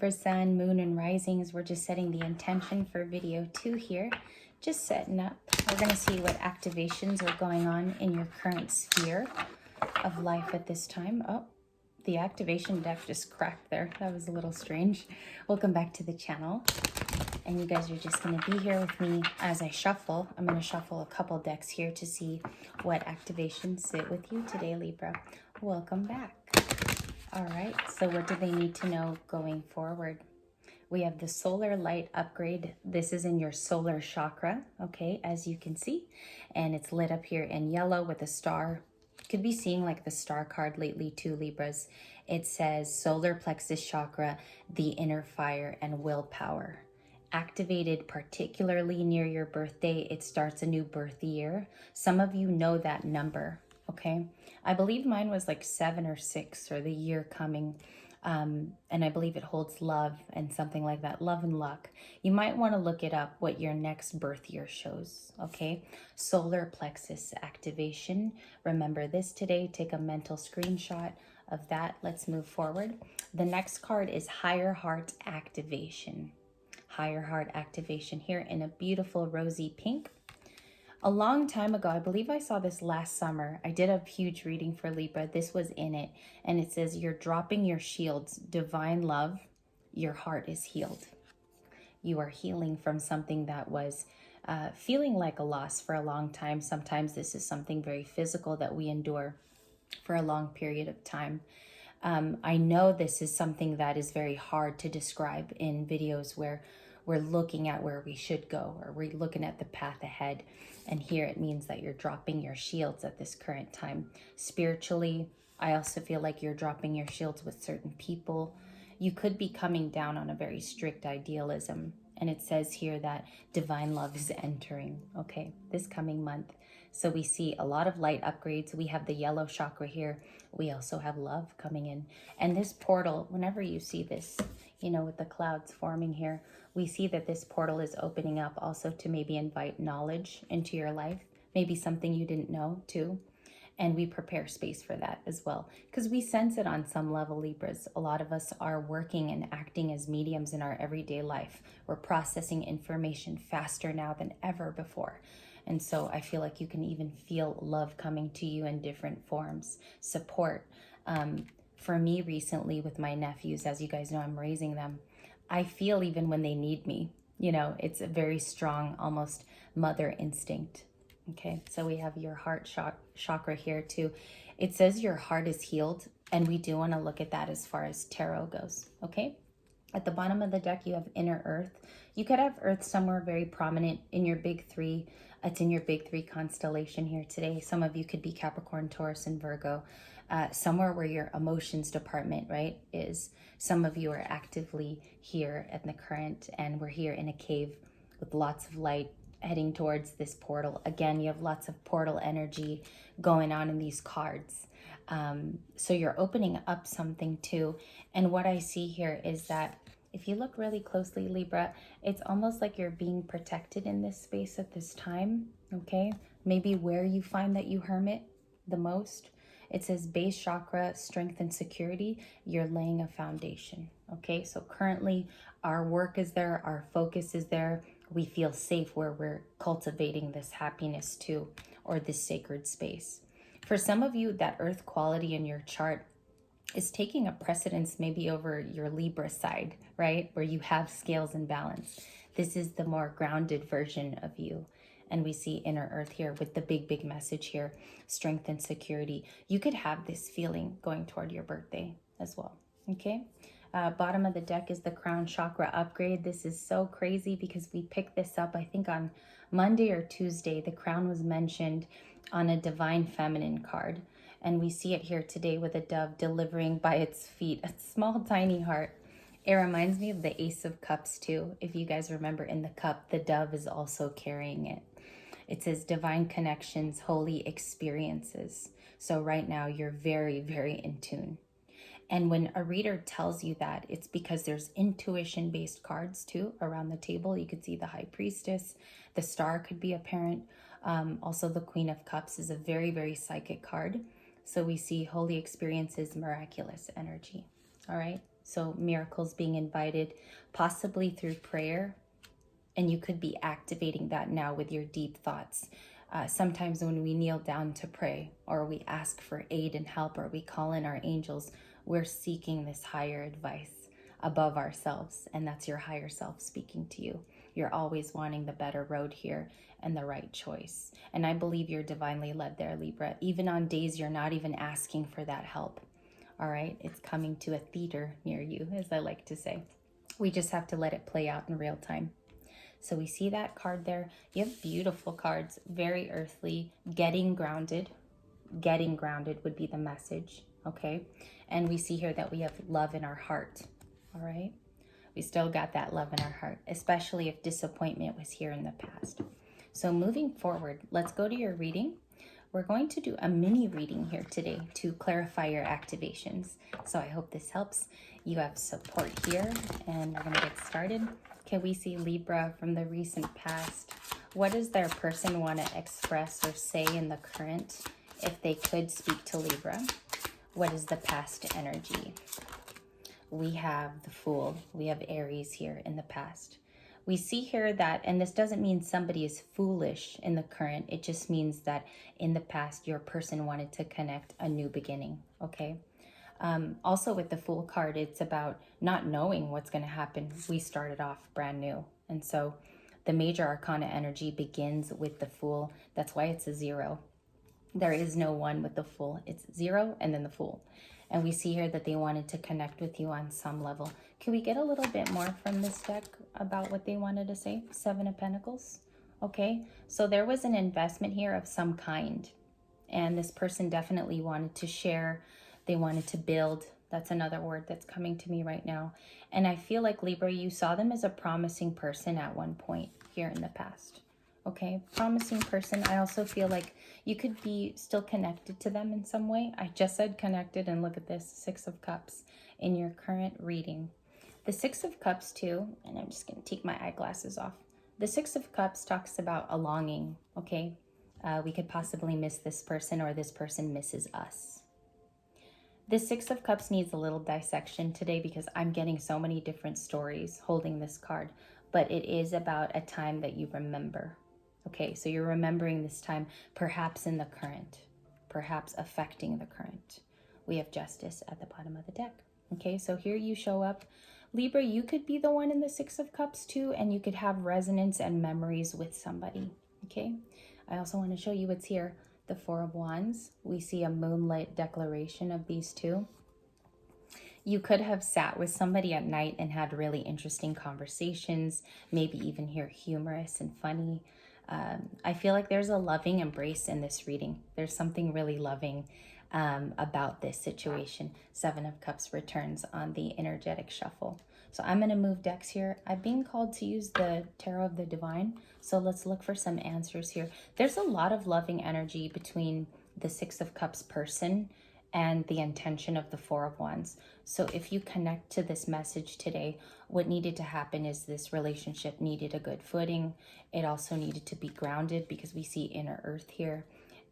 For sun, moon, and risings, we're just setting the intention for video 2 here. Just setting up. We're going to see what activations are going on in your current sphere of life at this time. Oh, the activation deck just cracked there. That was a little strange. Welcome back to the channel. And you guys are just going to be here with me as I shuffle. I'm going to shuffle a couple decks here to see what activations sit with you today, Libra. Welcome back. All right, so what do they need to know going forward? We have the solar light upgrade. This is in your solar chakra, okay, as you can see. And it's lit up here in yellow with a star. Could be seeing like the star card lately too, Libras. It says solar plexus chakra, the inner fire and willpower. Activated particularly near your birthday, it starts a new birth year. Some of you know that number, okay? I believe mine was like 7 or 6, or the year coming. And I believe it holds love and something like that, love and luck. You might want to look it up, what your next birth year shows, okay? Solar plexus activation. Remember this today. Take a mental screenshot of that. Let's move forward. The next card is higher heart activation. Higher heart activation here in a beautiful rosy pink. A long time ago, I believe I saw this last summer. I did a huge reading for Libra. This was in it. And it says, you're dropping your shields. Divine love. Your heart is healed. You are healing from something that was feeling like a loss for a long time. Sometimes this is something very physical that we endure for a long period of time. I know this is something that is very hard to describe in videos where we're looking at where we should go, or we're looking at the path ahead. And here it means that you're dropping your shields at this current time. Spiritually, I also feel like you're dropping your shields with certain people. You could be coming down on a very strict idealism. And it says here that divine love is entering, okay, this coming month. So we see a lot of light upgrades. We have the yellow chakra here. We also have love coming in. And this portal, whenever you see this, you know, with the clouds forming here, we see that this portal is opening up also to maybe invite knowledge into your life, maybe something you didn't know too. And we prepare space for that as well, because we sense it on some level, Libras. A lot of us are working and acting as mediums in our everyday life. We're processing information faster now than ever before. And so I feel like you can even feel love coming to you in different forms, support. For me recently with my nephews, as you guys know, I'm raising them. I feel even when they need me, you know, it's a very strong, almost mother instinct. Okay, so we have your heart chakra here too. It says your heart is healed, and we do want to look at that as far as tarot goes, okay? At the bottom of the deck, you have inner earth. You could have earth somewhere very prominent in your big three. It's in your big three constellation here today. Some of you could be Capricorn, Taurus, and Virgo. Somewhere where your emotions department, right, is. Some of you are actively here at the current, and we're here in a cave with lots of light heading towards this portal. Again, you have lots of portal energy going on in these cards. So you're opening up something too. And what I see here is that if you look really closely, Libra, it's almost like you're being protected in this space at this time, okay? Maybe where you find that you hermit the most. It says base chakra, strength and security. You're laying a foundation, okay? So currently our work is there, our focus is there. We feel safe where we're cultivating this happiness too, or this sacred space. For some of you, that earth quality in your chart is taking a precedence maybe over your Libra side, right? Where you have scales and balance. This is the more grounded version of you. And we see inner earth here with the big, big message here, strength and security. You could have this feeling going toward your birthday as well, okay? Bottom of the deck is the crown chakra upgrade. This is so crazy because we picked this up, I think on Monday or Tuesday. The crown was mentioned on a divine feminine card. And we see it here today with a dove delivering by its feet a small, tiny heart. It reminds me of the Ace of Cups too. If you guys remember, in the cup, the dove is also carrying it. It says divine connections, holy experiences. So right now you're very, very in tune. And when a reader tells you that, it's because there's intuition-based cards too around the table. You could see the High Priestess. The Star could be apparent. Also, the Queen of Cups is a very, very psychic card. So we see holy experiences, miraculous energy. All right. So miracles being invited, possibly through prayer. And you could be activating that now with your deep thoughts. Sometimes when we kneel down to pray, or we ask for aid and help, or we call in our angels, we're seeking this higher advice above ourselves. And that's your higher self speaking to you. You're always wanting the better road here and the right choice. And I believe you're divinely led there, Libra, even on days you're not even asking for that help. All right, it's coming to a theater near you, as I like to say. We just have to let it play out in real time. So we see that card there. You have beautiful cards, very earthly. Getting grounded. Getting grounded would be the message, okay? And we see here that we have love in our heart, all right? We still got that love in our heart, especially if disappointment was here in the past. So moving forward, let's go to your reading. We're going to do a mini reading here today to clarify your activations. So I hope this helps. You have support here, and we're going to get started. Can we see Libra from the recent past? What does their person want to express or say in the current if they could speak to Libra? What is the past energy? We have the Fool. We have Aries here in the past. We see here that, and this doesn't mean somebody is foolish in the current. It just means that in the past, your person wanted to connect a new beginning, okay? Also with the Fool card, it's about not knowing what's going to happen. We started off brand new. And so the major arcana energy begins with the Fool. That's why it's a 0. There is no 1 with the Fool. It's 0 and then the Fool. And we see here that they wanted to connect with you on some level. Can we get a little bit more from this deck about what they wanted to say? 7 of Pentacles. Okay, so there was an investment here of some kind. And this person definitely wanted to share. They wanted to build. That's another word that's coming to me right now. And I feel like, Libra, you saw them as a promising person at one point here in the past. Okay, promising person. I also feel like you could be still connected to them in some way. I just said connected, and look at this, 6 of Cups in your current reading. The 6 of Cups too, and I'm just going to take my eyeglasses off. The 6 of Cups talks about a longing, okay? We could possibly miss this person, or this person misses us. The 6 of Cups needs a little dissection today because I'm getting so many different stories holding this card, but it is about a time that you remember. Okay, so you're remembering this time, perhaps in the current, perhaps affecting the current. We have Justice at the bottom of the deck. Okay, so here you show up. Libra, you could be the one in the 6 of Cups too, and you could have resonance and memories with somebody. Okay, I also want to show you what's here. The 4 of Wands. We see a moonlight declaration of these two. You could have sat with somebody at night and had really interesting conversations, maybe even hear humorous and funny. I feel like there's a loving embrace in this reading. There's something really loving about this situation. 7 of Cups returns on the energetic shuffle. So I'm going to move decks here. I've been called to use the Tarot of the Divine. So let's look for some answers here. There's a lot of loving energy between the 6 of Cups person and the intention of the 4 of Wands. So if you connect to this message today, what needed to happen is this relationship needed a good footing. It also needed to be grounded because we see inner earth here.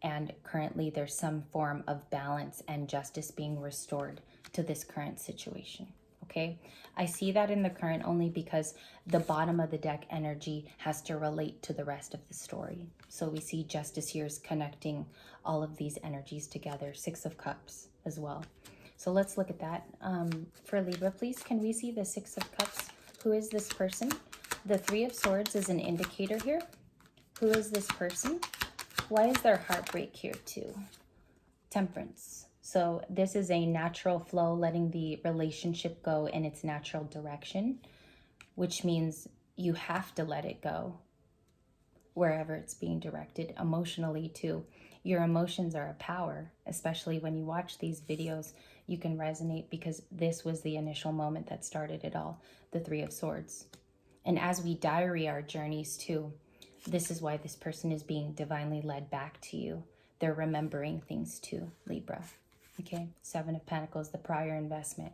And currently there's some form of balance and justice being restored to this current situation. Okay, I see that in the current only because the bottom of the deck energy has to relate to the rest of the story. So we see justice here is connecting all of these energies together. 6 of Cups as well. So let's look at that. For Libra, please, can we see the 6 of Cups? Who is this person? The 3 of Swords is an indicator here. Who is this person? Why is there heartbreak here too? Temperance. So this is a natural flow, letting the relationship go in its natural direction, which means you have to let it go wherever it's being directed emotionally too. Your emotions are a power, especially when you watch these videos. You can resonate because this was the initial moment that started it all, the 3 of Swords. And as we diary our journeys too, this is why this person is being divinely led back to you. They're remembering things too, Libra. Okay, 7 of Pentacles, the prior investment.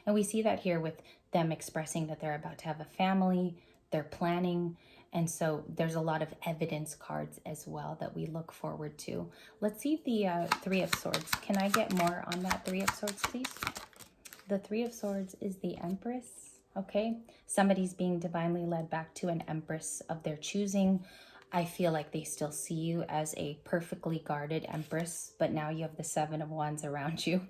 And we see that here with them expressing that they're about to have a family, they're planning. And so there's a lot of evidence cards as well that we look forward to. Let's see the 3 of Swords. Can I get more on that 3 of Swords, please? The Three of Swords is the Empress, okay? Somebody's being divinely led back to an Empress of their choosing. I feel like they still see you as a perfectly guarded Empress, but now you have the Seven of Wands around you.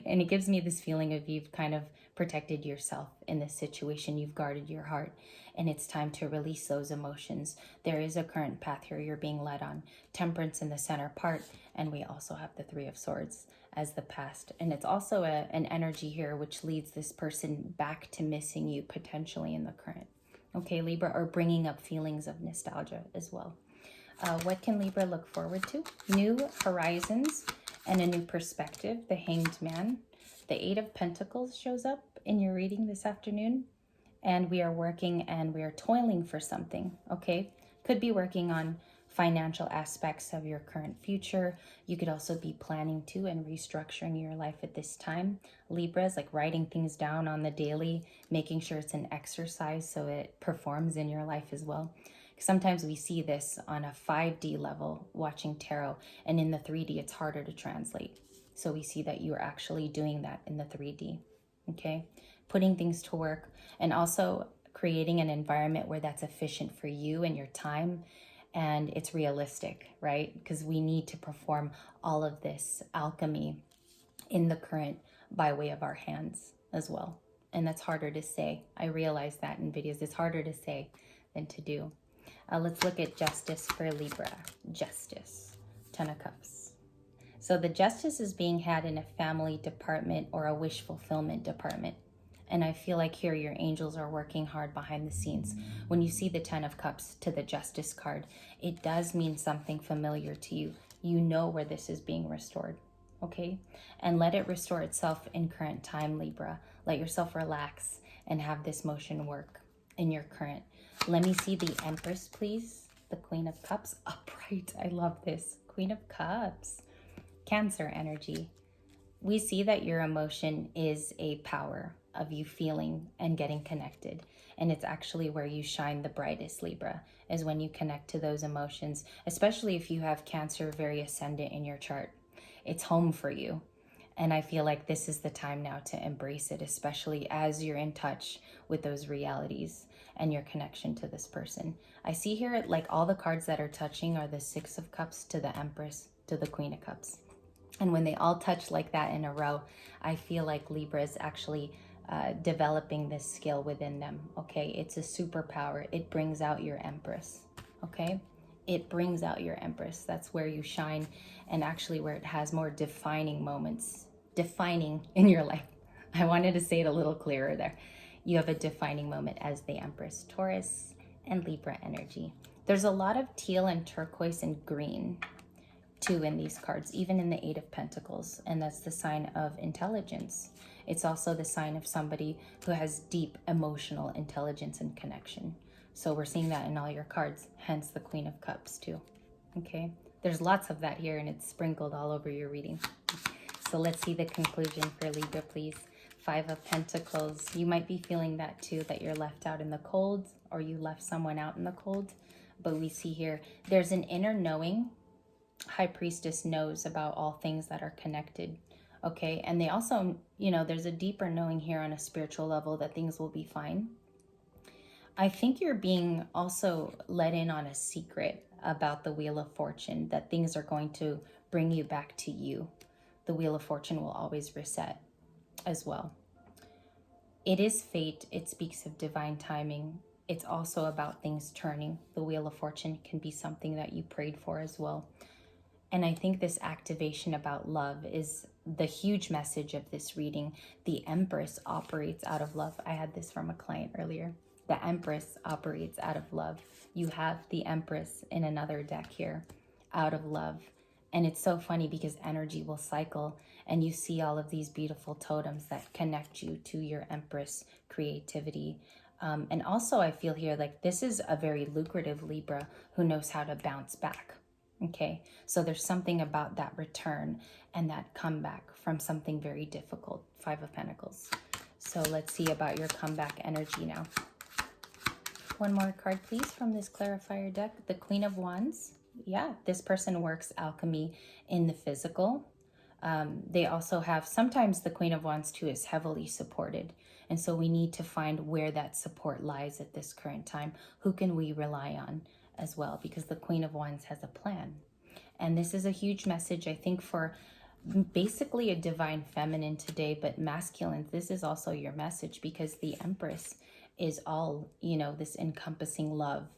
And it gives me this feeling of you've kind of protected yourself in this situation. You've guarded your heart, and it's time to release those emotions. There is a current path here you're being led on. Temperance in the center part, and we also have the Three of Swords as the past. And it's also an energy here which leads this person back to missing you potentially in the current. Okay, Libra, or bringing up feelings of nostalgia as well. What can Libra look forward to? New horizons and a new perspective. The Hanged Man. The Eight of Pentacles shows up in your reading this afternoon. And we are working and we are toiling for something, okay? Could be working on financial aspects of your current future. You could also be planning to and restructuring your life at this time. Libra is like writing things down on the daily, making sure it's an exercise so it performs in your life as well. Sometimes we see this on a 5D level watching tarot, and in the 3D it's harder to translate. So we see that you're actually doing that in the 3D, okay? Putting things to work, and also creating an environment where that's efficient for you and your time, and it's realistic, right? Because we need to perform all of this alchemy in the current by way of our hands as well. And that's harder to say. I realize that in videos, it's harder to say than to do. Let's look at justice for Libra. Justice, 10 of Cups. So the justice is being had in a family department or a wish fulfillment department. And I feel like here your angels are working hard behind the scenes. When you see the 10 of Cups to the Justice card, it does mean something familiar to you. You know where this is being restored, okay? And let it restore itself in current time, Libra. Let yourself relax and have this motion work in your current. Let me see the Empress, please. The Queen of Cups, upright. I love this. Queen of Cups. Cancer energy. We see that your emotion is a power of you feeling and getting connected. And it's actually where you shine the brightest, Libra, is when you connect to those emotions, especially if you have Cancer very ascendant in your chart. It's home for you. And I feel like this is the time now to embrace it, especially as you're in touch with those realities and your connection to this person. I see here, like all the cards that are touching are the Six of Cups to the Empress to the Queen of Cups. And when they all touch like that in a row, I feel like Libra is actually developing this skill within them, okay? It's a superpower. It brings out your Empress, okay? It brings out your Empress. That's where you shine, and actually where it has more defining moments, defining in your life. I wanted to say it a little clearer there. You have a defining moment as the Empress. Taurus and Libra energy. There's a lot of teal and turquoise and green too in these cards, even in the Eight of Pentacles, and that's the sign of intelligence. It's also the sign of somebody who has deep emotional intelligence and connection. So we're seeing that in all your cards, hence the Queen of Cups too, okay? There's lots of that here, and it's sprinkled all over your reading. So let's see the conclusion for Libra, please. Five of Pentacles. You might be feeling that too, that you're left out in the cold, or you left someone out in the cold. But we see here, there's an inner knowing. High Priestess knows about all things that are connected, okay? And they also, you know, there's a deeper knowing here on a spiritual level that things will be fine. I think you're being also let in on a secret about the Wheel of Fortune, that things are going to bring you back to you. The Wheel of Fortune will always reset as well. It is fate. It speaks of divine timing. It's also about things turning. The Wheel of Fortune can be something that you prayed for as well. And I think this activation about love is the huge message of this reading. The Empress operates out of love. I had this from a client earlier. The Empress operates out of love. You have the Empress in another deck here, out of love. And it's so funny because energy will cycle, and you see all of these beautiful totems that connect you to your Empress creativity. And also I feel here like this is a very lucrative Libra who knows how to bounce back. Okay, so there's something about that return and that comeback from something very difficult. Five of Pentacles. So let's see about your comeback energy now. One more card, please, from this clarifier deck. The Queen of Wands. Yeah, this person works alchemy in the physical. They also have, sometimes the Queen of Wands too is heavily supported. And so we need to find where that support lies at this current time. Who can we rely on as well? Because the Queen of Wands has a plan. And this is a huge message, I think, for basically a divine feminine today, but masculine. This is also your message, because the Empress is all, you know, this encompassing love.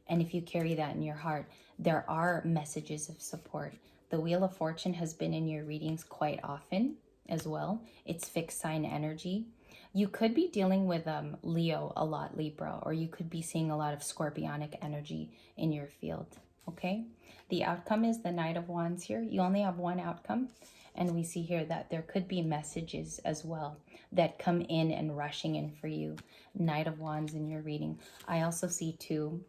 And if you carry that in your heart, there are messages of support. The Wheel of Fortune has been in your readings quite often as well. It's fixed sign energy. You could be dealing with Leo a lot, Libra, or you could be seeing a lot of scorpionic energy in your field, okay? The outcome is the Knight of Wands here. You only have one outcome, and we see here that there could be messages as well that come in and rushing in for you. Knight of Wands in your reading. I also see too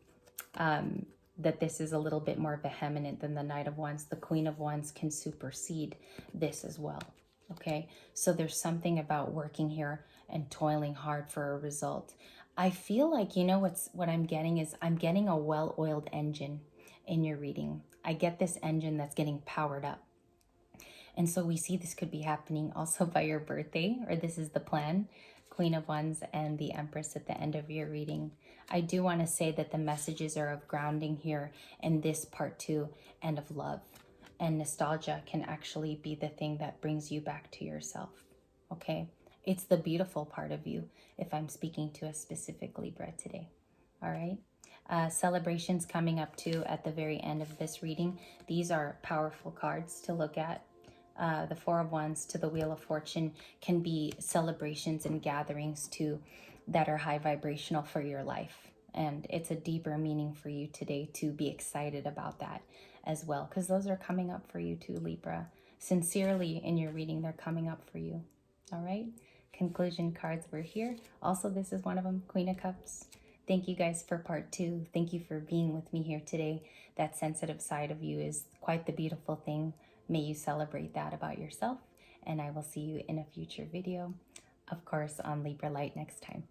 that this is a little bit more vehement than the Knight of Wands. The Queen of Wands can supersede this as well. Okay, so there's something about working here and toiling hard for a result. I feel like, you know, what I'm getting is I'm getting a well-oiled engine in your reading. I get this engine that's getting powered up. And so we see this could be happening also by your birthday, or this is the plan. Queen of Wands and the Empress at the end of your reading. I do want to say that the messages are of grounding here in this part too, and of love. And nostalgia can actually be the thing that brings you back to yourself, okay? It's the beautiful part of you, if I'm speaking to a specific Libra today, all right? Celebrations coming up too at the very end of this reading. These are powerful cards to look at. The Four of Wands to the Wheel of Fortune can be celebrations and gatherings too that are high vibrational for your life. And it's a deeper meaning for you today to be excited about that as well, because those are coming up for you too, Libra. Sincerely in your reading, they're coming up for you. All right. Conclusion cards were here. Also, this is one of them, Queen of Cups. Thank you guys for part 2. Thank you for being with me here today. That sensitive side of you is quite the beautiful thing. May you celebrate that about yourself. And I will see you in a future video, of course, on Libra Light next time.